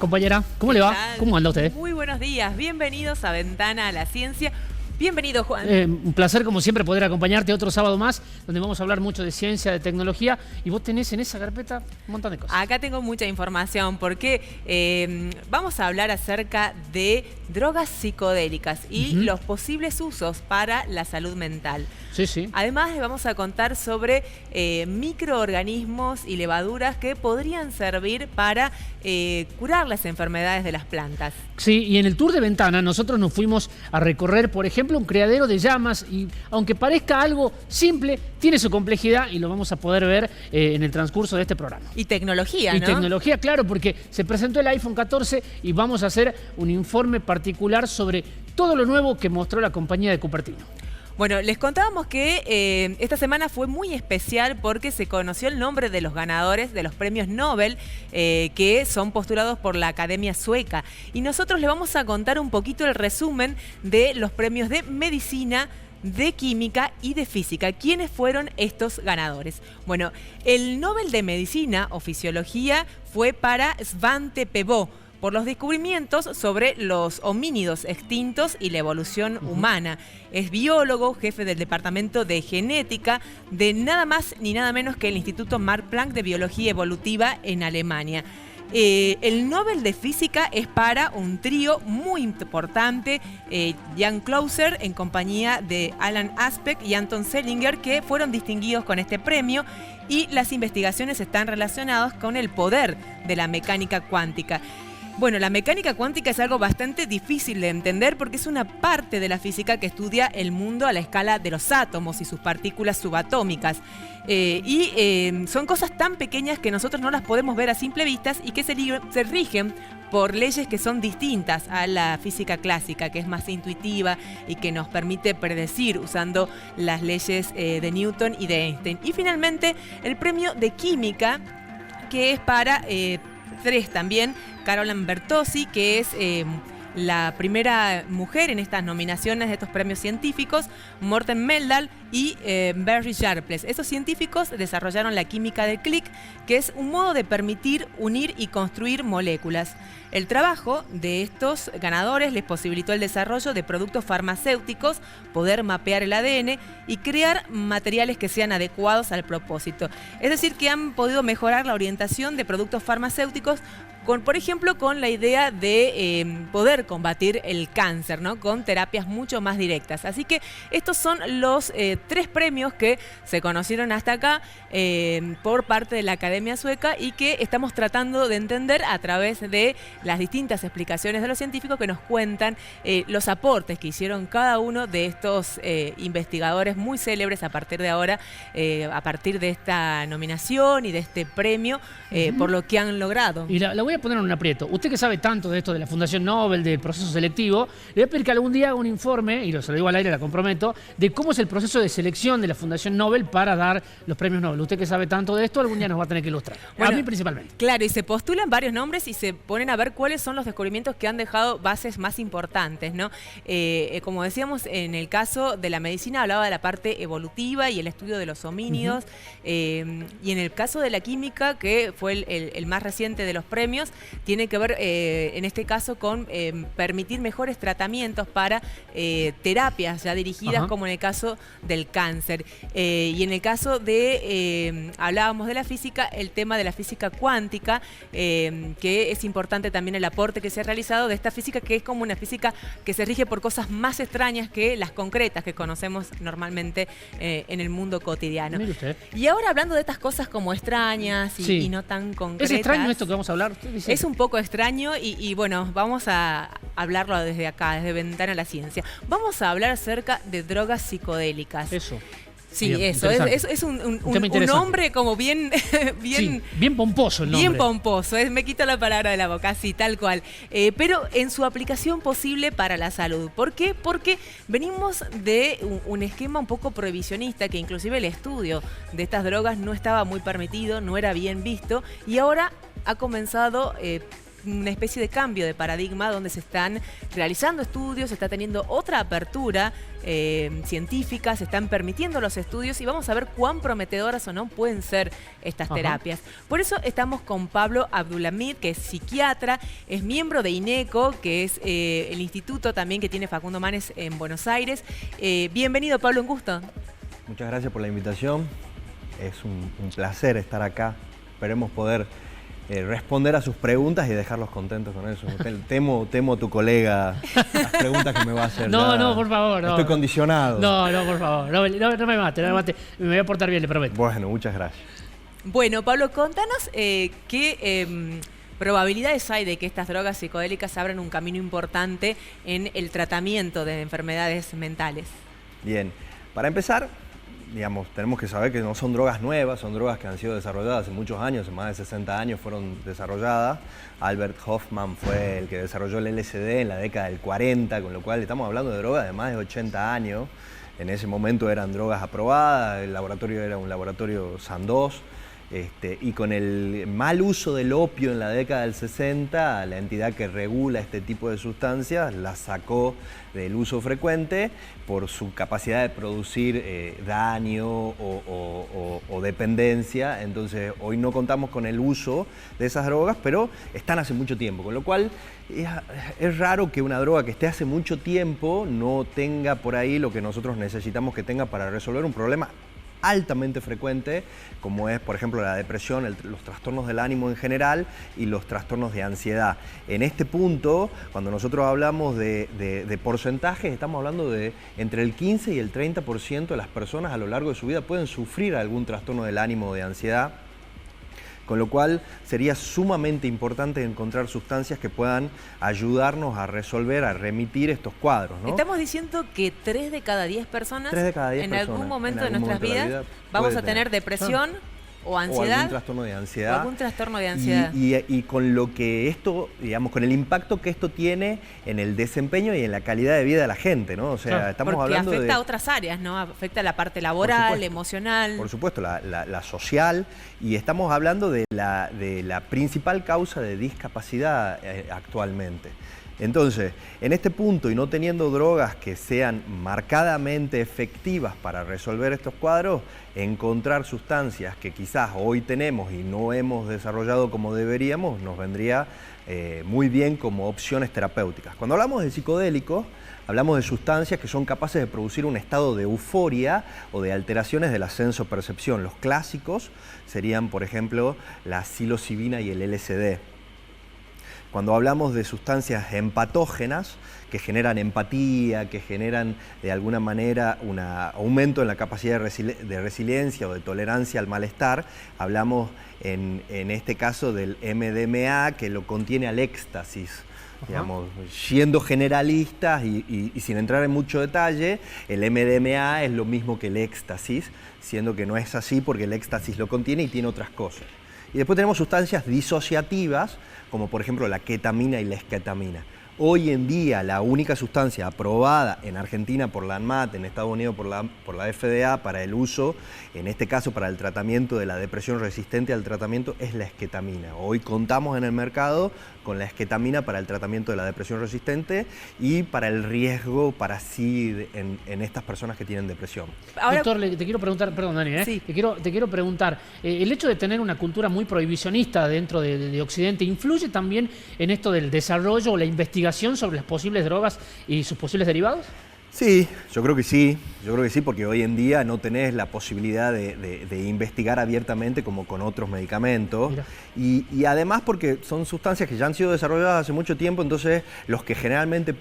Compañera, ¿cómo le va? ¿Cómo anda usted? Muy buenos días, bienvenidos a Ventana a la Ciencia. Bienvenido, Juan. Un placer, como siempre, poder acompañarte otro sábado más, donde vamos a hablar mucho de ciencia, de tecnología, y vos tenés en esa carpeta un montón de cosas. Acá tengo mucha información porque vamos a hablar acerca de drogas psicodélicas y los posibles usos para la salud mental. Sí, sí. Además, les vamos a contar sobre microorganismos y levaduras que podrían servir para curar las enfermedades de las plantas. Sí, y en el tour de Ventana nosotros nos fuimos a recorrer, por ejemplo, un criadero de llamas, y aunque parezca algo simple, tiene su complejidad y lo vamos a poder ver en el transcurso de este programa. Y tecnología, ¿no? Y tecnología, claro, porque se presentó el iPhone 14 y vamos a hacer un informe particular sobre todo lo nuevo que mostró la compañía de Cupertino. Bueno, les contábamos que esta semana fue muy especial porque se conoció el nombre de los ganadores de los premios Nobel que son postulados por la Academia Sueca. Y nosotros les vamos a contar un poquito el resumen de los premios de medicina, de química y de física. ¿Quiénes fueron estos ganadores? Bueno, el Nobel de Medicina o Fisiología fue para Svante Pääbo, por los descubrimientos sobre los homínidos extintos y la evolución humana. Es biólogo, jefe del Departamento de Genética de nada más ni nada menos que el Instituto Max Planck de Biología Evolutiva en Alemania. El Nobel de Física es para un trío muy importante, Jan Clauser en compañía de Alan Aspect y Anton Selinger, que fueron distinguidos con este premio, y las investigaciones están relacionadas con el poder de la mecánica cuántica. Bueno, la mecánica cuántica es algo bastante difícil de entender porque es una parte de la física que estudia el mundo a la escala de los átomos y sus partículas subatómicas. Son cosas tan pequeñas que nosotros no las podemos ver a simple vista y que se rigen por leyes que son distintas a la física clásica, que es más intuitiva y que nos permite predecir usando las leyes de Newton y de Einstein. Y finalmente, el premio de química, que es para tres también, Caroline Bertozzi, que es la primera mujer en estas nominaciones de estos premios científicos, Morten Meldal y Barry Sharpless. Estos científicos desarrollaron la química del clic, que es un modo de permitir unir y construir moléculas. El trabajo de estos ganadores les posibilitó el desarrollo de productos farmacéuticos, poder mapear el ADN y crear materiales que sean adecuados al propósito. Es decir, que han podido mejorar la orientación de productos farmacéuticos por ejemplo, con la idea de poder combatir el cáncer, ¿no? Con terapias mucho más directas. Así que estos son los tres premios que se conocieron hasta acá por parte de la Academia Sueca y que estamos tratando de entender a través de las distintas explicaciones de los científicos que nos cuentan los aportes que hicieron cada uno de estos investigadores muy célebres a partir de ahora, a partir de esta nominación y de este premio, por lo que han logrado. Y la voy a poner en un aprieto. Usted que sabe tanto de esto de la Fundación Nobel, del proceso selectivo, le voy a pedir que algún día haga un informe, y se lo digo al aire, la comprometo, de cómo es el proceso de selección de la Fundación Nobel para dar los premios Nobel. Usted que sabe tanto de esto, algún día nos va a tener que ilustrar. Bueno, a mí principalmente. Claro, y se postulan varios nombres y se ponen a ver cuáles son los descubrimientos que han dejado bases más importantes, ¿no? Como decíamos, en el caso de la medicina hablaba de la parte evolutiva y el estudio de los homínidos, y en el caso de la química, que fue el más reciente de los premios, tiene que ver en este caso con permitir mejores tratamientos para terapias ya dirigidas, como en el caso del cáncer. Y en el caso de, hablábamos de la física, el tema de la física cuántica, que es importante también el aporte que se ha realizado de esta física, que es como una física que se rige por cosas más extrañas que las concretas que conocemos normalmente en el mundo cotidiano. Mire usted. Y ahora hablando de estas cosas como extrañas y no tan concretas. ¿Es extraño esto que vamos a hablar? Es un poco extraño y bueno, vamos a hablarlo desde acá, desde Ventana a la Ciencia. Vamos a hablar acerca de drogas psicodélicas. Eso. Sí, bien, eso, es un nombre como bien pomposo el nombre. Bien pomposo, me quito la palabra de la boca, sí, tal cual. Pero en su aplicación posible para la salud. ¿Por qué? Porque venimos de un esquema un poco prohibicionista, que inclusive el estudio de estas drogas no estaba muy permitido, no era bien visto, y ahora ha comenzado una especie de cambio de paradigma donde se están realizando estudios, se está teniendo otra apertura científica, se están permitiendo los estudios y vamos a ver cuán prometedoras o no pueden ser estas terapias. Por eso estamos con Pablo Abdulhamid, que es psiquiatra, es miembro de INECO, que es el instituto también que tiene Facundo Manes en Buenos Aires. Bienvenido, Pablo, un gusto. Muchas gracias por la invitación. Es un placer estar acá. Esperemos poder responder a sus preguntas y dejarlos contentos con eso. Temo tu colega las preguntas que me va a hacer. No, por favor. Estoy condicionado. No, por favor. No me mate. Me voy a portar bien, le prometo. Bueno, muchas gracias. Bueno, Pablo, contanos qué probabilidades hay de que estas drogas psicodélicas abran un camino importante en el tratamiento de enfermedades mentales. Bien, para empezar, digamos, tenemos que saber que no son drogas nuevas, son drogas que han sido desarrolladas hace muchos años, hace más de 60 años fueron desarrolladas. Albert Hoffman fue el que desarrolló el LSD en la década del 40, con lo cual estamos hablando de drogas de más de 80 años. En ese momento eran drogas aprobadas, el laboratorio era un laboratorio Sandoz. Y con el mal uso del opio en la década del 60, la entidad que regula este tipo de sustancias la sacó del uso frecuente por su capacidad de producir daño o dependencia. Entonces hoy no contamos con el uso de esas drogas, pero están hace mucho tiempo, con lo cual es raro que una droga que esté hace mucho tiempo no tenga por ahí lo que nosotros necesitamos que tenga para resolver un problema altamente frecuente, como es, por ejemplo, la depresión, los trastornos del ánimo en general y los trastornos de ansiedad. En este punto, cuando nosotros hablamos de porcentajes, estamos hablando de entre el 15 y el 30% de las personas a lo largo de su vida pueden sufrir algún trastorno del ánimo o de ansiedad, con lo cual sería sumamente importante encontrar sustancias que puedan ayudarnos a resolver, a remitir estos cuadros, ¿no? Estamos diciendo que 3 de cada 10 personas en algún momento de nuestras vidas vamos a tener depresión o ansiedad. O algún trastorno de ansiedad. O algún trastorno de ansiedad. Y con lo que esto, digamos, con el impacto que esto tiene en el desempeño y en la calidad de vida de la gente, ¿no? O sea, estamos hablando porque afecta a otras áreas, ¿no? Afecta a la parte laboral, emocional. Por supuesto, la social. Y estamos hablando de la principal causa de discapacidad actualmente. Entonces, en este punto y no teniendo drogas que sean marcadamente efectivas para resolver estos cuadros, encontrar sustancias que quizás hoy tenemos y no hemos desarrollado como deberíamos, nos vendría muy bien como opciones terapéuticas. Cuando hablamos de psicodélicos, hablamos de sustancias que son capaces de producir un estado de euforia o de alteraciones de la sensopercepción. Los clásicos serían, por ejemplo, la psilocibina y el LSD. Cuando hablamos de sustancias empatógenas que generan empatía, que generan de alguna manera un aumento en la capacidad de resiliencia o de tolerancia al malestar, hablamos en este caso del MDMA, que lo contiene al éxtasis. Digamos, siendo generalistas y sin entrar en mucho detalle, el MDMA es lo mismo que el éxtasis, siendo que no es así porque el éxtasis lo contiene y tiene otras cosas. Y después tenemos sustancias disociativas, como por ejemplo la ketamina y la esketamina. Hoy en día la única sustancia aprobada en Argentina por la ANMAT, en Estados Unidos por la FDA para el uso, en este caso para el tratamiento de la depresión resistente al tratamiento, es la esketamina. Hoy contamos en el mercado con la esketamina para el tratamiento de la depresión resistente y para el riesgo para sí en estas personas que tienen depresión. Ahora, Víctor, te quiero preguntar, perdón Dani, sí. te quiero preguntar, el hecho de tener una cultura muy prohibicionista dentro de Occidente, ¿influye también en esto del desarrollo o la investigación sobre las posibles drogas y sus posibles derivados? Sí, yo creo que sí, porque hoy en día no tenés la posibilidad de investigar abiertamente como con otros medicamentos y además porque son sustancias que ya han sido desarrolladas hace mucho tiempo, entonces los que generalmente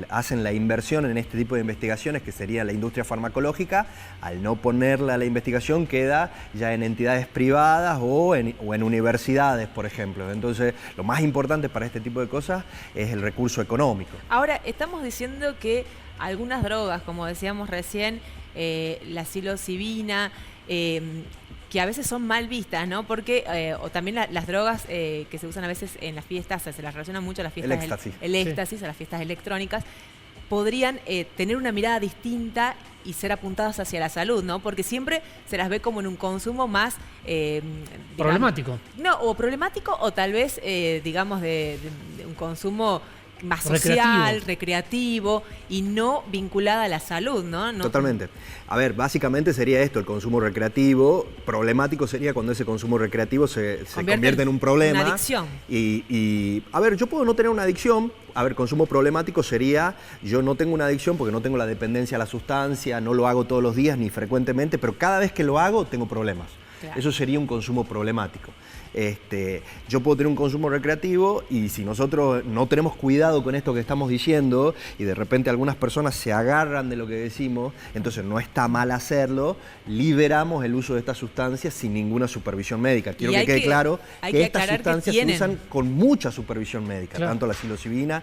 hacen la inversión en este tipo de investigaciones, que sería la industria farmacológica, al no ponerla a la investigación queda ya en entidades privadas o en universidades, por ejemplo. Entonces lo más importante para este tipo de cosas es el recurso económico. Ahora, estamos diciendo que algunas drogas, como decíamos recién, la psilocibina, que a veces son mal vistas, ¿no? Porque, o también las drogas que se usan a veces en las fiestas, se las relacionan mucho a las fiestas. El éxtasis. A las fiestas electrónicas, podrían tener una mirada distinta y ser apuntadas hacia la salud, ¿no? Porque siempre se las ve como en un consumo más... problemático. No, o problemático o tal vez, digamos, de un consumo más social, recreativo y no vinculada a la salud, ¿no? Totalmente. A ver, básicamente sería esto, el consumo recreativo. Problemático sería cuando ese consumo recreativo se convierte en un problema. Una adicción. Y, a ver, yo puedo no tener una adicción. A ver, consumo problemático sería, yo no tengo una adicción porque no tengo la dependencia a la sustancia, no lo hago todos los días ni frecuentemente, pero cada vez que lo hago tengo problemas. Claro. Eso sería un consumo problemático. Yo puedo tener un consumo recreativo y si nosotros no tenemos cuidado con esto que estamos diciendo y de repente algunas personas se agarran de lo que decimos, entonces no está mal hacerlo, liberamos el uso de estas sustancias sin ninguna supervisión médica. Quiero que quede claro que estas sustancias se usan con mucha supervisión médica, claro. Tanto la psilocibina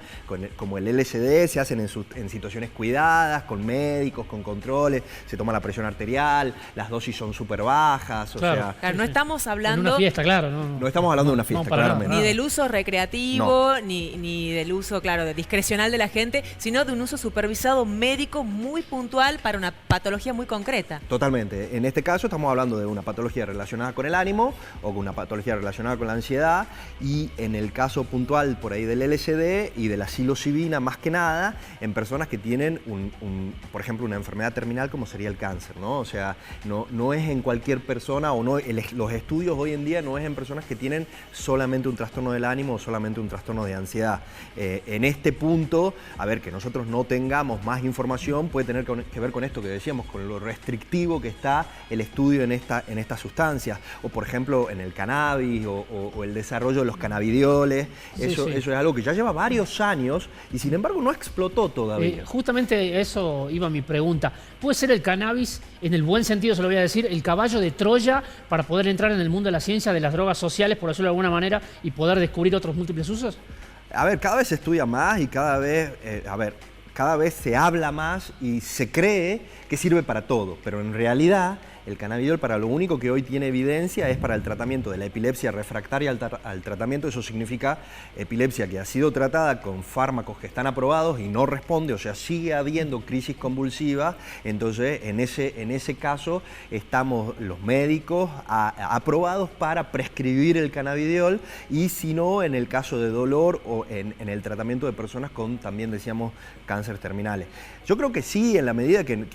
como el LSD se hacen en situaciones cuidadas, con médicos, con controles, se toma la presión arterial, las dosis son súper bajas, claro, no estamos hablando... En una fiesta, claro, no estamos hablando de una fiesta, claramente. Ni del uso recreativo, ni del uso, claro, discrecional de la gente, sino de un uso supervisado médico muy puntual para una patología muy concreta. Totalmente. En este caso estamos hablando de una patología relacionada con el ánimo o con una patología relacionada con la ansiedad y en el caso puntual por ahí del LSD y de la psilocibina más que nada en personas que tienen, por ejemplo, una enfermedad terminal como sería el cáncer, ¿no? O sea, no es en cualquier persona o no, los estudios hoy en día no es en personas que tienen solamente un trastorno del ánimo o solamente un trastorno de ansiedad. En este punto, a ver, que nosotros no tengamos más información puede tener que ver con esto que decíamos, con lo restrictivo que está el estudio en estas sustancias, o por ejemplo en el cannabis o el desarrollo de los cannabidioles. Eso es algo que ya lleva varios años y sin embargo no explotó todavía. Justamente eso iba mi pregunta. ¿Puede ser el cannabis, en el buen sentido se lo voy a decir, el caballo de Troya para poder entrar en el mundo de la ciencia de las drogas sociales, por decirlo de alguna manera, y poder descubrir otros múltiples usos? A ver, cada vez se estudia más y cada vez, cada vez se habla más y se cree que sirve para todo, pero en realidad el cannabidiol para lo único que hoy tiene evidencia es para el tratamiento de la epilepsia refractaria al tratamiento. Eso significa epilepsia que ha sido tratada con fármacos que están aprobados y no responde, o sea, sigue habiendo crisis convulsivas. Entonces, en ese caso, estamos los médicos aprobados para prescribir el cannabidiol y si no, en el caso de dolor o en el tratamiento de personas con, también decíamos, cánceres terminales. Yo creo que sí, en la medida que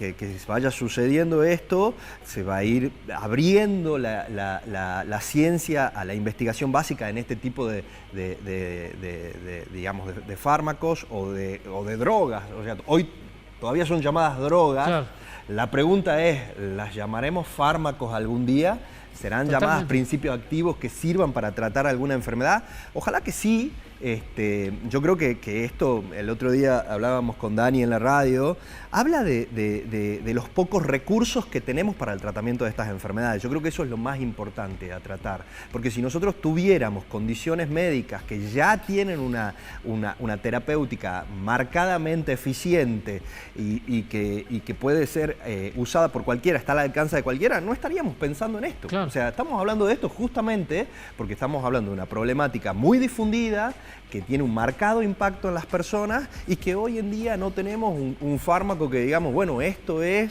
vaya sucediendo esto, se va a ir abriendo la ciencia a la investigación básica en este tipo de fármacos o de drogas. O sea, hoy todavía son llamadas drogas. Claro. La pregunta es, ¿las llamaremos fármacos algún día? ¿Serán llamadas principios activos que sirvan para tratar alguna enfermedad? Ojalá que sí. Yo creo que esto, el otro día hablábamos con Dani en la radio, habla de los pocos recursos que tenemos para el tratamiento de estas enfermedades. Yo creo que eso es lo más importante a tratar, porque si nosotros tuviéramos condiciones médicas que ya tienen una terapéutica marcadamente eficiente y que puede ser usada por cualquiera, está al alcance de cualquiera, no estaríamos pensando en esto. Claro. O sea, estamos hablando de esto justamente porque estamos hablando de una problemática muy difundida, que tiene un marcado impacto en las personas y que hoy en día no tenemos un fármaco que digamos, bueno, esto es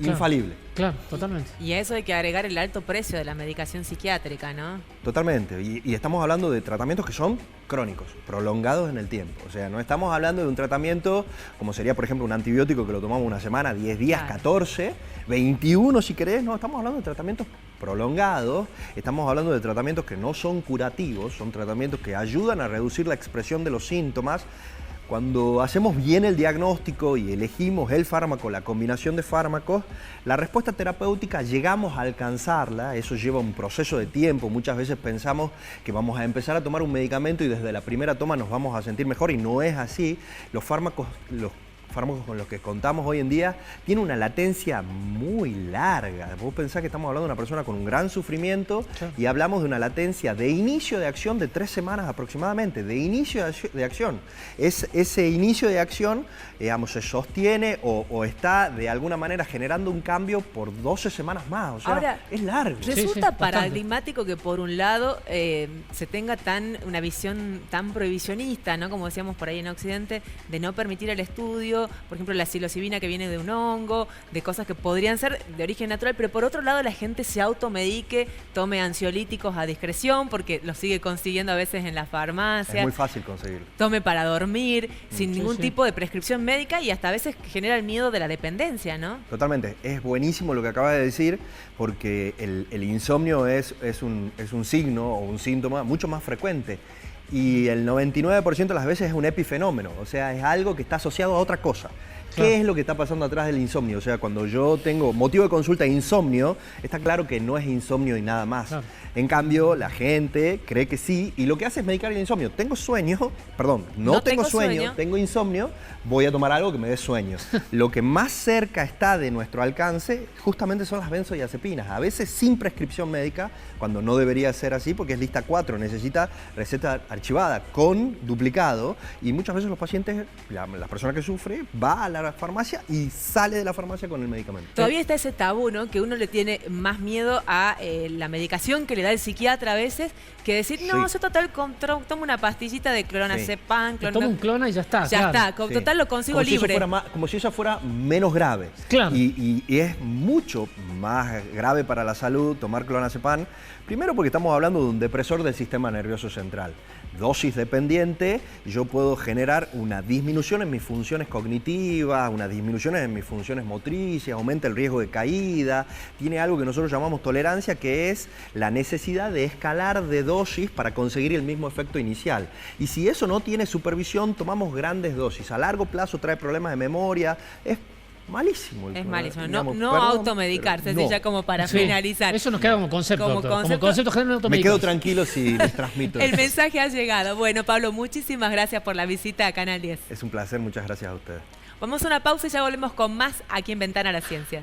infalible. Claro, totalmente. Y a eso hay que agregar el alto precio de la medicación psiquiátrica, ¿no? Totalmente. Y estamos hablando de tratamientos que son crónicos, prolongados en el tiempo. O sea, no estamos hablando de un tratamiento como sería, por ejemplo, un antibiótico que lo tomamos una semana, 10 días, claro. 14, 21 si querés. No, estamos hablando de tratamientos prolongados. Estamos hablando de tratamientos que no son curativos, son tratamientos que ayudan a reducir la expresión de los síntomas. Cuando hacemos bien el diagnóstico y elegimos el fármaco, la combinación de fármacos, la respuesta terapéutica llegamos a alcanzarla, eso lleva un proceso de tiempo. Muchas veces pensamos que vamos a empezar a tomar un medicamento y desde la primera toma nos vamos a sentir mejor y no es así. Los fármacos con los que contamos hoy en día tienen una latencia muy larga. Vos pensás que estamos hablando de una persona con un gran sufrimiento, sí. Y hablamos de una latencia de inicio de acción de 3 semanas aproximadamente, de inicio de acción. Ese inicio de acción, digamos, se sostiene o está de alguna manera generando un cambio por 12 semanas más. O sea, ahora, es largo. Resulta paradigmático que por un lado se tenga una visión tan prohibicionista, ¿no? Como decíamos por ahí en Occidente, de no permitir el estudio miedo, por ejemplo, la psilocibina que viene de un hongo, de cosas que podrían ser de origen natural, pero por otro lado la gente se automedique, tome ansiolíticos a discreción, porque los sigue consiguiendo a veces en la farmacia. Es muy fácil conseguirlo. Tome para dormir, sin ningún sí. tipo de prescripción médica y hasta a veces genera el miedo de la dependencia, ¿no? Totalmente. Es buenísimo lo que acabas de decir, porque el insomnio es un signo o un síntoma mucho más frecuente. Y el 99% de las veces es un epifenómeno, o sea, es algo que está asociado a otra cosa. ¿Qué es lo que está pasando atrás del insomnio? O sea, cuando yo tengo motivo de consulta insomnio, está claro que no es insomnio y nada más. Claro. En cambio, la gente cree que sí, y lo que hace es medicar el insomnio. Tengo sueño, perdón, no tengo sueño, tengo insomnio, voy a tomar algo que me dé sueño. Lo que más cerca está de nuestro alcance justamente son las benzodiazepinas, a veces sin prescripción médica, cuando no debería ser así porque es lista 4, necesita receta archivada con duplicado, y muchas veces los pacientes, la persona que sufre, va a la farmacia y sale de la farmacia con el medicamento. Todavía está ese tabú, ¿no? Que uno le tiene más miedo a la medicación que le da el psiquiatra a veces, que decir, no, yo total tomo una pastillita de clonazepam. Tomo un clona y ya está. Ya claro. está, total lo consigo como libre. Como si ella fuera menos grave. Claro. Y es mucho más grave para la salud tomar clonazepam. Primero porque estamos hablando de un depresor del sistema nervioso central. Dosis dependiente, yo puedo generar una disminución en mis funciones cognitivas, una disminución en mis funciones motrices, aumenta el riesgo de caída, tiene algo que nosotros llamamos tolerancia, que es la necesidad de escalar de dosis para conseguir el mismo efecto inicial. Y si eso no tiene supervisión, tomamos grandes dosis. A largo plazo trae problemas de memoria, es malísimo. Es malísimo. Digamos, No perdón, automedicarse, no. así ya como para Sí, finalizar. eso nos queda como concepto, Como doctor. Como concepto. concepto general Me automedicarse. quedo tranquilo si les transmito. El mensaje ha llegado. Bueno, Pablo, muchísimas gracias por la visita a Canal 10. Es un placer, muchas gracias a ustedes. Vamos a una pausa y ya volvemos con más aquí en Ventana a la Ciencia.